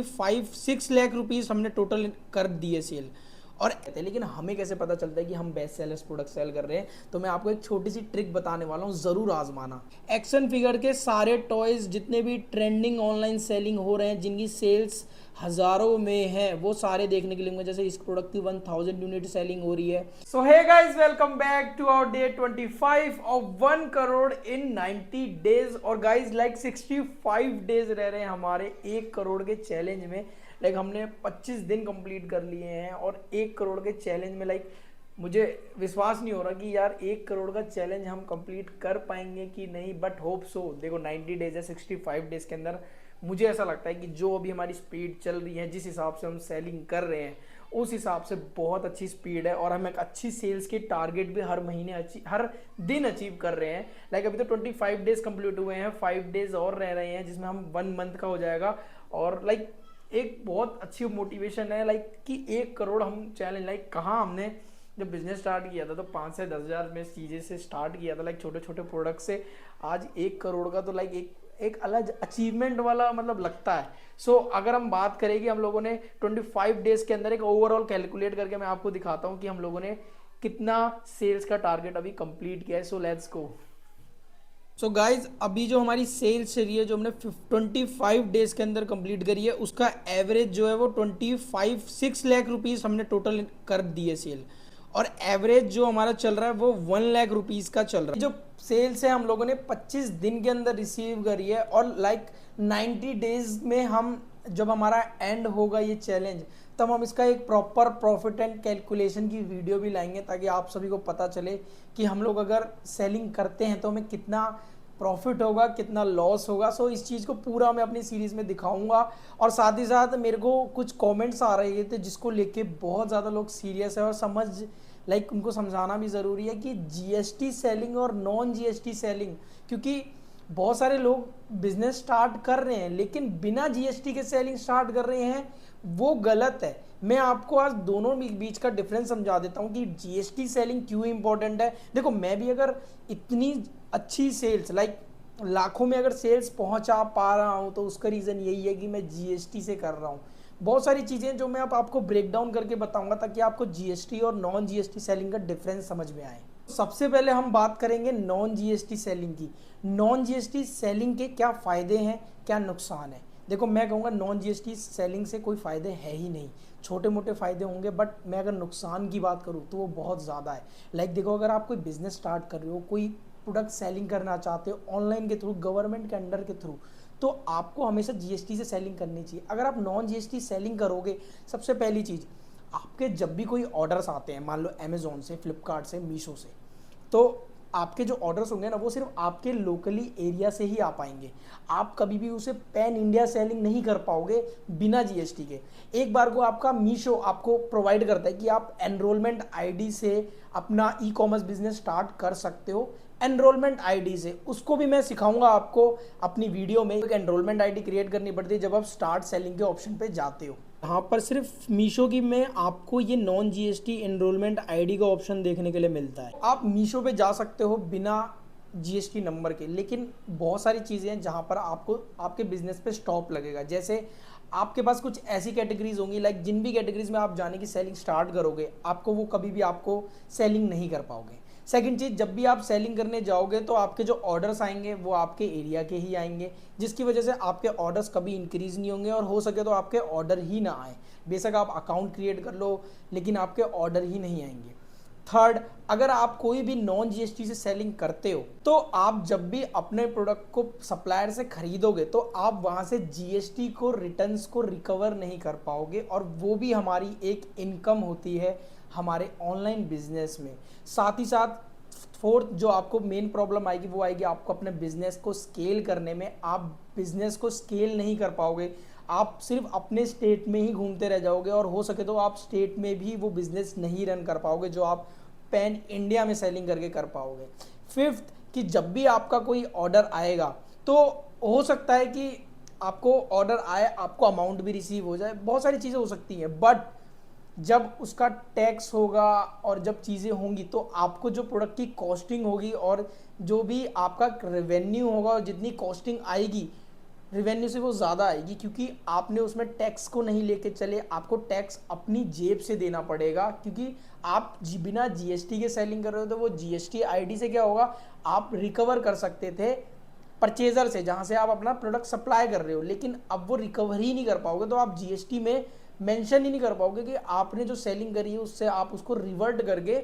5-6 lakh rupees हमने total कर दिए सेल। और लेकिन हमें कैसे पता चलता है कि हम बेस्ट सेलर्स प्रोडक्ट सेल कर रहे हैं? तो मैं आपको एक छोटी सी ट्रिक बताने वाला हूँ, ज़रूर आजमाना। एक्शन फिगर के सारे टॉयज़ जितने भी ट्रेंडिंग ऑनलाइन सेलिंग हो रहे हैं, जिनकी सेल्स हज़ारों में है, वो सारे देखने के लिए जैसे इस प्रोडक्ट की 1000 यूनिट सेलिंग हो रही है। So hey guys, welcome back to our day 25 of 1 crore in 90 days. और गाइस लाइक 65 डेज रह रहे हैं हमारे 1 करोड़ के चैलेंज में। लाइक हमने 25 दिन कंप्लीट कर लिए हैं और 1 करोड़ के चैलेंज में लाइक मुझे विश्वास नहीं हो रहा कि यार 1 करोड़ का चैलेंज हम कंप्लीट कर पाएंगे कि नहीं, बट होप सो। देखो 90 डेज है, 65 डेज के अंदर मुझे ऐसा लगता है कि जो अभी हमारी स्पीड चल रही है, जिस हिसाब से हम सेलिंग कर रहे हैं, उस हिसाब से बहुत अच्छी स्पीड है और हम एक अच्छी सेल्स की टारगेट भी हर महीने हर दिन अचीव कर रहे हैं। लाइक अभी तो 25 डेज कंप्लीट हुए हैं, 5 डेज और रह रहे हैं जिसमें हम 1 मंथ का हो जाएगा। और लाइक एक बहुत अच्छी मोटिवेशन है लाइक कि 1 करोड़ हम चैलेंज, लाइक कहाँ हमने जब बिजनेस स्टार्ट किया था तो 5 से 10 हज़ार में चीज़ें से स्टार्ट किया था, लाइक छोटे छोटे प्रोडक्ट से। आज 1 करोड़ का तो लाइक एक अलग अचीवमेंट वाला मतलब लगता है। सो अगर हम बात करें कि हम लोगों ने 25 डेज के अंदर एक ओवरऑल कैलकुलेट करके मैं आपको दिखाता हूँ कि हम लोगों ने कितना सेल्स का टारगेट अभी कंप्लीट किया है। So let's go. So guys अभी जो हमारी सेल्स चल रही है, जो हमने 25 डेज के अंदर कंप्लीट करी है, उसका एवरेज जो है वो 6 लाख रुपीज़ हमने टोटल कर दिए सेल। और एवरेज जो हमारा चल रहा है वो 1 लाख रुपीज़ का चल रहा है। जो सेल्स है हम लोगों ने 25 दिन के अंदर रिसीव करी है और लाइक 90 डेज में हम जब हमारा एंड होगा ये चैलेंज, तब हम इसका एक प्रॉपर प्रॉफिट एंड कैलकुलेशन की वीडियो भी लाएंगे, ताकि आप सभी को पता चले कि हम लोग अगर सेलिंग करते हैं तो हमें कितना प्रॉफिट होगा, कितना लॉस होगा। सो इस चीज़ को पूरा मैं अपनी सीरीज़ में दिखाऊंगा। और साथ ही साथ मेरे को कुछ कमेंट्स आ रहे थे जिसको लेके बहुत ज़्यादा लोग सीरियस है और लाइक उनको समझाना भी ज़रूरी है कि जीएसटी सेलिंग और नॉन जीएसटी सेलिंग, क्योंकि बहुत सारे लोग बिजनेस स्टार्ट कर रहे हैं लेकिन बिना जीएसटी के सेलिंग स्टार्ट कर रहे हैं, वो गलत है। मैं आपको आज दोनों बीच का डिफरेंस समझा देता हूं कि जीएसटी सेलिंग क्यों इंपॉर्टेंट है। देखो मैं भी अगर इतनी अच्छी सेल्स लाइक लाखों में अगर सेल्स पहुंचा पा रहा हूं, तो उसका रीज़न यही है कि मैं जीएसटी से कर रहा हूं। बहुत सारी चीज़ें जो मैं अब आपको ब्रेक डाउन करके बताऊंगा, ताकि आपको जीएसटी और नॉन जीएसटी सेलिंग का डिफरेंस समझ में आए। सबसे पहले हम बात करेंगे नॉन जीएसटी सेलिंग की। नॉन जीएसटी सेलिंग के क्या फ़ायदे हैं, क्या नुकसान है? देखो मैं कहूँगा नॉन जीएसटी सेलिंग से कोई फ़ायदे है ही नहीं। छोटे मोटे फ़ायदे होंगे, बट मैं अगर नुकसान की बात करूँ तो वो बहुत ज़्यादा है। लाइक देखो, अगर आप कोई बिज़नेस स्टार्ट कर रहे हो, कोई प्रोडक्ट सेलिंग करना चाहते हो ऑनलाइन के थ्रू, गवर्नमेंट के अंडर के थ्रू, तो आपको हमेशा जीएसटी से सेलिंग करनी चाहिए। अगर आप नॉन जीएसटी सेलिंग करोगे, सबसे पहली चीज़, आपके जब भी कोई ऑर्डर्स आते हैं, मान लो अमेजोन से, फ्लिपकार्ट से, मीशो से, तो आपके जो ऑर्डर्स होंगे ना, वो सिर्फ आपके लोकली एरिया से ही आ पाएंगे। आप कभी भी उसे पैन इंडिया सेलिंग नहीं कर पाओगे बिना जीएसटी के। एक बार को आपका मीशो आपको प्रोवाइड करता है कि आप एनरोलमेंट आईडी से अपना ई कॉमर्स बिजनेस स्टार्ट कर सकते हो। एनरोलमेंट आईडी से, उसको भी मैं सिखाऊंगा आपको अपनी वीडियो में। एक एनरोलमेंट आईडी क्रिएट करनी पड़ती है जब आप स्टार्ट सेलिंग के ऑप्शन पे जाते हो। यहाँ पर सिर्फ मीशो की में आपको ये नॉन जीएसटी एनरोलमेंट आईडी का ऑप्शन देखने के लिए मिलता है। आप मीशो पे जा सकते हो बिना जीएसटी नंबर के, लेकिन बहुत सारी चीज़ें हैं जहाँ पर आपको आपके बिजनेस पे स्टॉप लगेगा। जैसे आपके पास कुछ ऐसी कैटेगरीज होंगी, लाइक जिन भी कैटेगरीज में आप जाने की सेलिंग स्टार्ट करोगे, आपको वो कभी भी आपको सेलिंग नहीं कर पाओगे। सेकंड चीज़, जब भी आप सेलिंग करने जाओगे तो आपके जो ऑर्डर्स आएंगे वो आपके एरिया के ही आएंगे, जिसकी वजह से आपके ऑर्डर्स कभी इंक्रीज़ नहीं होंगे और हो सके तो आपके ऑर्डर ही ना आए। बेशक आप अकाउंट क्रिएट कर लो, लेकिन आपके ऑर्डर ही नहीं आएंगे। थर्ड, अगर आप कोई भी नॉन जीएसटी से सेलिंग करते हो, तो आप जब भी अपने प्रोडक्ट को सप्लायर से खरीदोगे तो आप वहाँ से जीएसटी को, रिटर्न्स को रिकवर नहीं कर पाओगे, और वो भी हमारी एक इनकम होती है हमारे ऑनलाइन बिजनेस में। साथ ही साथ फोर्थ जो आपको मेन प्रॉब्लम आएगी, वो आएगी आपको अपने बिजनेस को स्केल करने में। आप बिजनेस को स्केल नहीं कर पाओगे, आप सिर्फ अपने स्टेट में ही घूमते रह जाओगे, और हो सके तो आप स्टेट में भी वो बिजनेस नहीं रन कर पाओगे जो आप पैन इंडिया में सेलिंग करके कर पाओगे। फिफ्थ, कि जब भी आपका कोई ऑर्डर आएगा तो हो सकता है कि आपको ऑर्डर आए, आपको अमाउंट भी रिसीव हो जाए, बहुत सारी चीज़ें हो सकती हैं, बट जब उसका टैक्स होगा और जब चीज़ें होंगी तो आपको जो प्रोडक्ट की कॉस्टिंग होगी और जो भी आपका रेवेन्यू होगा और जितनी कॉस्टिंग आएगी, रेवेन्यू से वो ज़्यादा आएगी, क्योंकि आपने उसमें टैक्स को नहीं लेके चले, आपको टैक्स अपनी जेब से देना पड़ेगा, क्योंकि आप बिना जीएसटी के सेलिंग कर रहे हो तो वो जीएसटी आईडी से क्या होगा, आप रिकवर कर सकते थे परचेजर से जहाँ से आप अपना प्रोडक्ट सप्लाई कर रहे हो, लेकिन अब वो रिकवर ही नहीं कर पाओगे, तो आप जीएसटी में मेंशन ही नहीं कर पाओगे कि आपने जो सेलिंग करी है उससे आप उसको रिवर्ट करके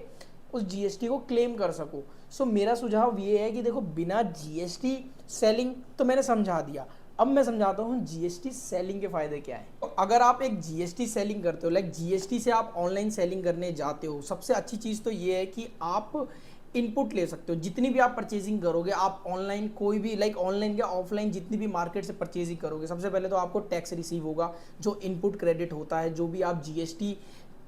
उस जीएसटी को क्लेम कर सको। सो मेरा सुझाव ये है कि देखो, बिना जीएसटी सेलिंग तो मैंने समझा दिया, अब मैं समझाता हूँ जीएसटी सेलिंग के फायदे क्या है। तो अगर आप एक जीएसटी सेलिंग करते हो, लाइक जीएसटी से आप ऑनलाइन सेलिंग करने जाते हो, सबसे अच्छी चीज़ तो ये है कि आप इनपुट ले सकते हो। जितनी भी आप परचेजिंग करोगे, आप ऑनलाइन कोई भी, लाइक ऑनलाइन या ऑफलाइन जितनी भी मार्केट से परचेजिंग करोगे, सबसे पहले तो आपको टैक्स रिसीव होगा, जो इनपुट क्रेडिट होता है, जो भी आप जीएसटी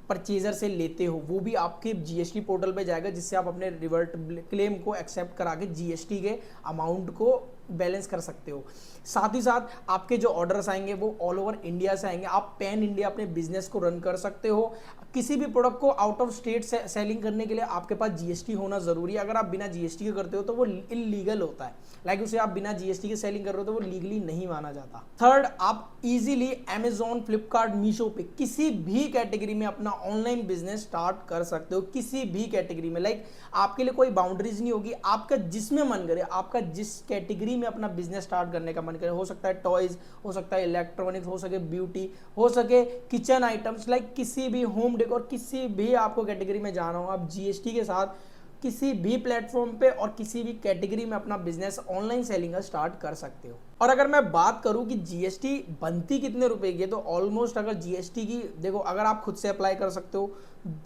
परचेजर से लेते हो वो भी आपके जीएसटी पोर्टल पे जाएगा, जिससे आप अपने रिवर्ट क्लेम को एक्सेप्ट करा के जीएसटी के अमाउंट को बैलेंस कर सकते हो। साथ ही साथ आपके जो ऑर्डर्स आएंगे वो ऑल ओवर इंडिया से आएंगे, आप पैन इंडिया अपने बिजनेस को रन कर सकते हो। किसी भी प्रोडक्ट को आउट ऑफ स्टेट से सेलिंग करने के लिए आपके पास जीएसटी होना जरूरी है। अगर आप बिना जीएसटी के करते हो तो वो इलीगल होता है, लाइक उसे आप बिना जीएसटी के सेलिंग कर रहे हो तो वो लीगली नहीं माना जाता। थर्ड, आप इजीली अमेजॉन, फ्लिपकार्ट, मीशो पे किसी भी कैटेगरी में अपना ऑनलाइन बिजनेस स्टार्ट कर सकते हो, किसी भी कैटेगरी में। लाइक आपके लिए कोई बाउंड्रीज नहीं होगी, आपका जिसमें मन करे, आपका जिस कैटेगरी में अपना बिजनेस स्टार्ट करने का मन करे, हो सकता है टॉयज, हो सकता है इलेक्ट्रॉनिक्स, हो सके ब्यूटी, हो सके किचन आइटम्स, लाइक किसी भी होम डेकोर, किसी भी आपको कैटेगरी में जाना हो, आप जीएसटी के साथ किसी भी प्लेटफॉर्म पे और किसी भी कैटेगरी में अपना बिजनेस ऑनलाइन सेलिंग स्टार्ट कर सकते हो। और अगर मैं बात करूं कि जीएसटी बनती कितने रुपए की है, तो ऑलमोस्ट अगर जीएसटी की देखो, अगर आप खुद से अप्लाई कर सकते हो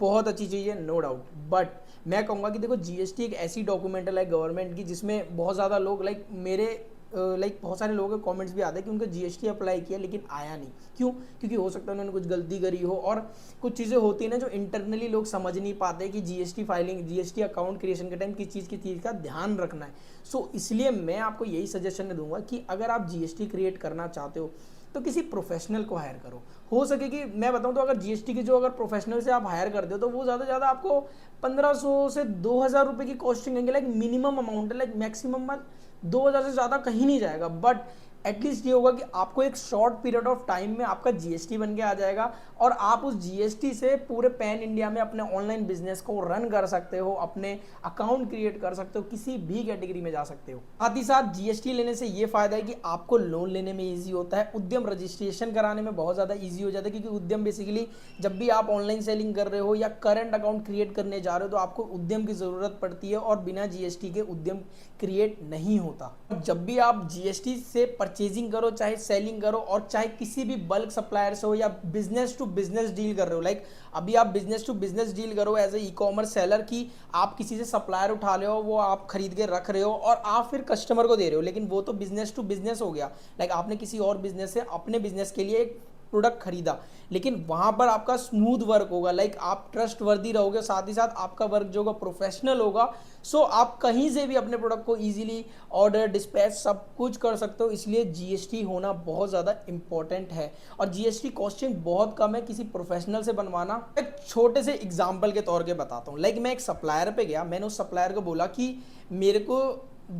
बहुत अच्छी चीज़ है, नो डाउट, बट मैं कहूँगा कि देखो, जीएसटी एक ऐसी डॉक्यूमेंट है लाइक गवर्नमेंट की, जिसमें बहुत ज़्यादा लोग, लाइक मेरे बहुत सारे लोगों के कमेंट्स भी आते हैं कि उनका जीएसटी अप्लाई किया लेकिन आया नहीं। क्यों? क्योंकि हो सकता है उन्होंने कुछ गलती करी हो, और कुछ चीज़ें होती हैं ना जो इंटरनली लोग समझ नहीं पाते कि GST filing, GST account creation के टाइम किस चीज़ का ध्यान रखना है। सो इसलिए मैं आपको यही सजेशन दूंगा कि अगर आप जीएसटी क्रिएट करना चाहते हो तो किसी प्रोफेशनल को हायर करो। हो सके कि मैं बताऊं तो अगर जीएसटी के जो अगर प्रोफेशनल से आप हायर करते हो तो वो ज़्यादा से ज़्यादा आपको 1500 से 2000 रुपये की कॉस्टिंग आएंगे, लाइक मिनिमम अमाउंट है, लाइक मैक्सिमम 2000 से ज़्यादा कहीं नहीं जाएगा। बट एटलीस्ट ये होगा कि आपको एक शॉर्ट पीरियड ऑफ टाइम में आपका जीएसटी बन के आ जाएगा, और आप उस जीएसटी से पूरे पैन इंडिया में अपने ऑनलाइन बिजनेस को रन कर सकते हो, अपने अकाउंट क्रिएट कर सकते हो, किसी भी कैटेगरी में जा सकते हो। साथ ही साथ जीएसटी लेने से ये फायदा है कि आपको लोन लेने में ईजी होता है, उद्यम रजिस्ट्रेशन कराने में बहुत ज़्यादा ईजी हो जाता है, क्योंकि उद्यम बेसिकली जब भी आप ऑनलाइन सेलिंग कर रहे हो या करंट अकाउंट क्रिएट करने जा रहे हो तो आपको उद्यम की ज़रूरत पड़ती है, और बिना जीएसटी के उद्यम क्रिएट नहीं होता। जब भी आप जीएसटी से परचेजिंग करो, चाहे सेलिंग करो, और चाहे किसी भी बल्क सप्लायर से हो या बिजनेस टू बिजनेस डील कर रहे हो, लाइक अभी आप बिजनेस टू बिजनेस डील करो एज ए ई-कॉमर्स सेलर की, आप किसी से सप्लायर उठा रहे हो, वो आप खरीद के रख रहे हो और आप फिर कस्टमर को दे रहे हो, लेकिन वो तो बिजनेस टू बिजनेस हो गया। लाइक आपने किसी और बिजनेस से अपने बिजनेस के लिए एक प्रोडक्ट खरीदा, लेकिन वहाँ पर आपका स्मूथ वर्क होगा, लाइक आप ट्रस्ट वर्दी रहोगे, साथ ही साथ आपका वर्क जो होगा प्रोफेशनल होगा। सो आप कहीं से भी अपने प्रोडक्ट को इजीली ऑर्डर, डिस्पैच सब कुछ कर सकते हो, इसलिए जीएसटी होना बहुत ज़्यादा इंपॉर्टेंट है। और जीएसटी कॉस्टिंग बहुत कम है किसी प्रोफेशनल से बनवाना। एक छोटे से एग्जाम्पल के तौर पे बताता हूँ, लाइक मैं एक सप्लायर पे गया, मैंने उस सप्लायर को बोला कि मेरे को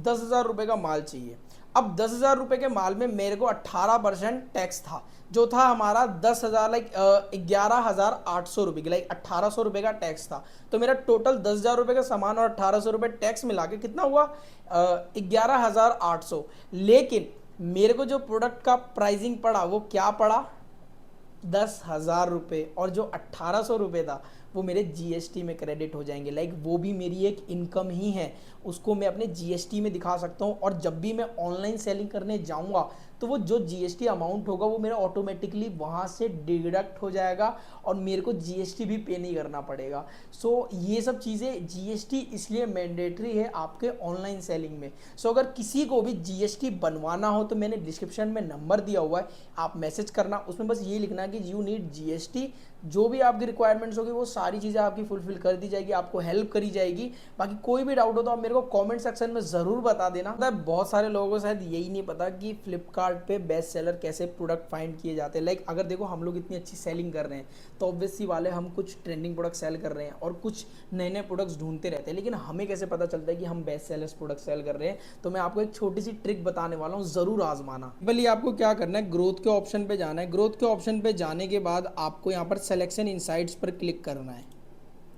10,000 रुपये का माल चाहिए। अब 10,000 रुपये के माल में मेरे को 18% टैक्स था, जो था हमारा 10,000, लाइक 11,800 रुपये की, लाइक 1,800 रुपये का टैक्स था। तो मेरा टोटल 10,000 रुपये का सामान और 1,800 रुपये टैक्स मिला के कितना हुआ, 11,800। लेकिन मेरे को जो प्रोडक्ट का प्राइसिंग पड़ा वो क्या पड़ा, 10,000 रुपये, और जो 1,800 रुपये था वो मेरे जीएसटी में क्रेडिट हो जाएंगे। लाइक वो भी मेरी एक इनकम ही है, उसको मैं अपने जीएसटी में दिखा सकता हूँ, और जब भी मैं ऑनलाइन सेलिंग करने जाऊँगा तो वो जो जीएसटी अमाउंट होगा वो मेरा ऑटोमेटिकली वहाँ से डिडक्ट हो जाएगा, और मेरे को जीएसटी भी पे नहीं करना पड़ेगा। सो ये सब चीज़ें जीएसटी इसलिए मैंडेटरी है आपके ऑनलाइन सेलिंग में। सो अगर किसी को भी जीएसटी बनवाना हो तो मैंने डिस्क्रिप्शन में नंबर दिया हुआ है, आप मैसेज करना, उसमें बस ये लिखना कि यू नीड जीएसटी, जो भी आपकी रिक्वायरमेंट्स होगी वो सारी चीज़ें आपकी फुलफिल कर दी जाएगी, आपको हेल्प करी जाएगी। बाकी कोई भी डाउट हो तो आप मेरे को कमेंट सेक्शन में ज़रूर बता देना। मतलब बहुत सारे लोगों को शायद यही नहीं पता कि फ्लिपकार्ट पे बेस्ट सेलर कैसे प्रोडक्ट फाइंड किए जाते हैं। लाइक अगर देखो हम लोग इतनी अच्छी सेलिंग कर रहे हैं तो ऑब्वियसली वाले हम कुछ ट्रेंडिंग प्रोडक्ट सेल कर रहे हैं और कुछ नए नए प्रोडक्ट्स ढूंढते रहते हैं, लेकिन हमें कैसे पता चलता है कि हम बेस्ट सेलर्स प्रोडक्ट सेल कर रहे हैं। तो मैं आपको एक छोटी सी ट्रिक बताने वाला हूँ, ज़रूर आजमाना। भले आपको क्या करना है, ग्रोथ के ऑप्शन पे जाना है। ग्रोथ के ऑप्शन पे जाने के बाद आपको यहाँ पर सिलेक्शन इनसाइट्स पर क्लिक करना है।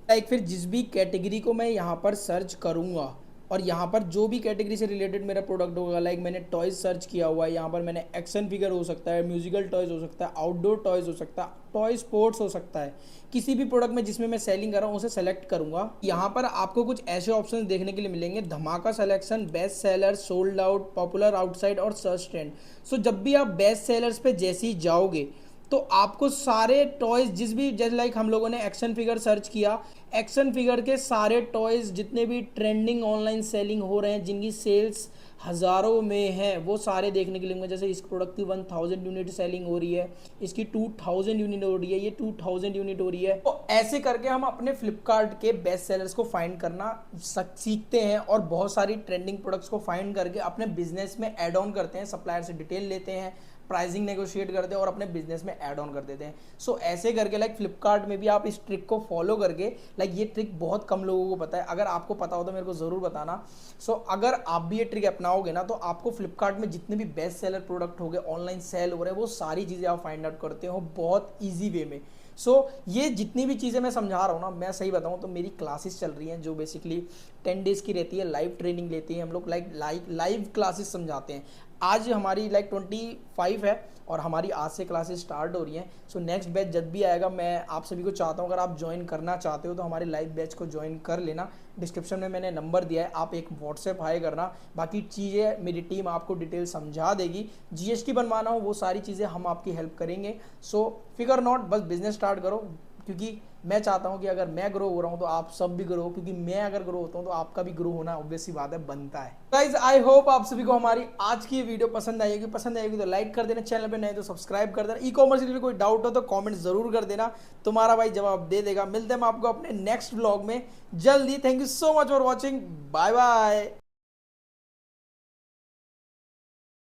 लाइक फिर जिस भी कैटेगरी को मैं यहाँ पर सर्च करूँगा और यहाँ पर जो भी कैटेगरी से रिलेटेड मेरा प्रोडक्ट होगा, लाइक मैंने टॉयज़ सर्च किया हुआ है, यहाँ पर मैंने एक्शन फिगर हो सकता है, म्यूजिकल टॉयज़ हो सकता है, आउटडोर टॉयज़ हो सकता है, टॉय स्पोर्ट्स हो सकता है। किसी भी प्रोडक्ट में जिसमें मैं सेलिंग कर रहा हूँ उसे सेलेक्ट करूँगा। यहाँ पर आपको कुछ ऐसे ऑप्शन देखने के लिए मिलेंगे, धमाका selection, best seller, sold out, popular outside और सर्च ट्रेंड। सो जब भी आप बेस्ट सेलर्स पे जैसे ही जाओगे तो आपको सारे टॉयज़ जिस भी, जैसे लाइक हम लोगों ने एक्शन फिगर सर्च किया, एक्शन फिगर के सारे टॉयज़ जितने भी ट्रेंडिंग ऑनलाइन सेलिंग हो रहे हैं, जिनकी सेल्स हज़ारों में है, वो सारे देखने के लिए मिलेंगे। जैसे इस प्रोडक्ट की 1000 यूनिट सेलिंग हो रही है, इसकी 2000 यूनिट हो रही है, ये 2000 यूनिट हो रही है। तो ऐसे करके हम अपने फ्लिपकार्ट के बेस्ट सेलर्स को फाइंड करना सीखते हैं और बहुत सारी ट्रेंडिंग प्रोडक्ट्स को फाइंड करके अपने बिजनेस में ऐड ऑन करते हैं, सप्लायर से डिटेल लेते हैं, प्राइसिंग नेगोशिएट करते हैं और अपने बिजनेस में ऐड ऑन कर देते हैं। सो ऐसे करके लाइक फ्लिपकार्ट में भी आप इस ट्रिक को फॉलो करके, लाइक ये ट्रिक बहुत कम लोगों को पता है, अगर आपको पता हो तो मेरे को ज़रूर बताना। सो अगर आप भी ये ट्रिक अपनाओगे ना तो आपको फ्लिपकार्ट में जितने भी बेस्ट सेलर प्रोडक्ट हो गए, ऑनलाइन सेल हो रहे हैं, वो सारी चीज़ें आप फाइंड आउट करते हो बहुत ईजी वे में। ये जितनी भी चीज़ें मैं समझा रहा हूँ ना, मैं सही बताऊँ तो मेरी क्लासेस चल रही हैं जो बेसिकली 10 डेज़ की रहती है, लाइव ट्रेनिंग लेती है हम लोग, लाइव क्लासेस समझाते हैं। आज हमारी 25 है और हमारी आज से क्लासेस स्टार्ट हो रही हैं। नेक्स्ट बैच जब भी आएगा, मैं आप सभी को चाहता हूँ अगर आप ज्वाइन करना चाहते हो तो हमारे लाइव बैच को ज्वाइन कर लेना। डिस्क्रिप्शन में मैंने नंबर दिया है, आप एक व्हाट्सएप हाई करना, बाकी चीज़ें मेरी टीम आपको डिटेल समझा देगी। जीएसटी बनवाना हो वो सारी चीज़ें हम आपकी हेल्प करेंगे। फिकर नॉट, बस बिजनेस स्टार्ट करो, क्योंकि मैं चाहता हूं कि अगर मैं ग्रो हो रहा हूं तो आप सब भी ग्रो हो, क्योंकि मैं अगर ग्रो होता हूं तो आपका भी ग्रो होना ऑब्वियस सी बात है, बनता है। गाइस आई होप आप सभी को हमारी आज की वीडियो पसंद आई होगी तो लाइक कर देना, चैनल पे नए तो सब्सक्राइब कर देना। ई कॉमर्स के लिए कोई डाउट हो तो कमेंट जरूर कर देना, तुम्हारा भाई जवाब दे देगा। मिलते हैं हम आपको अपने नेक्स्ट व्लॉग में जल्दी। Thank you so much for watching, bye bye.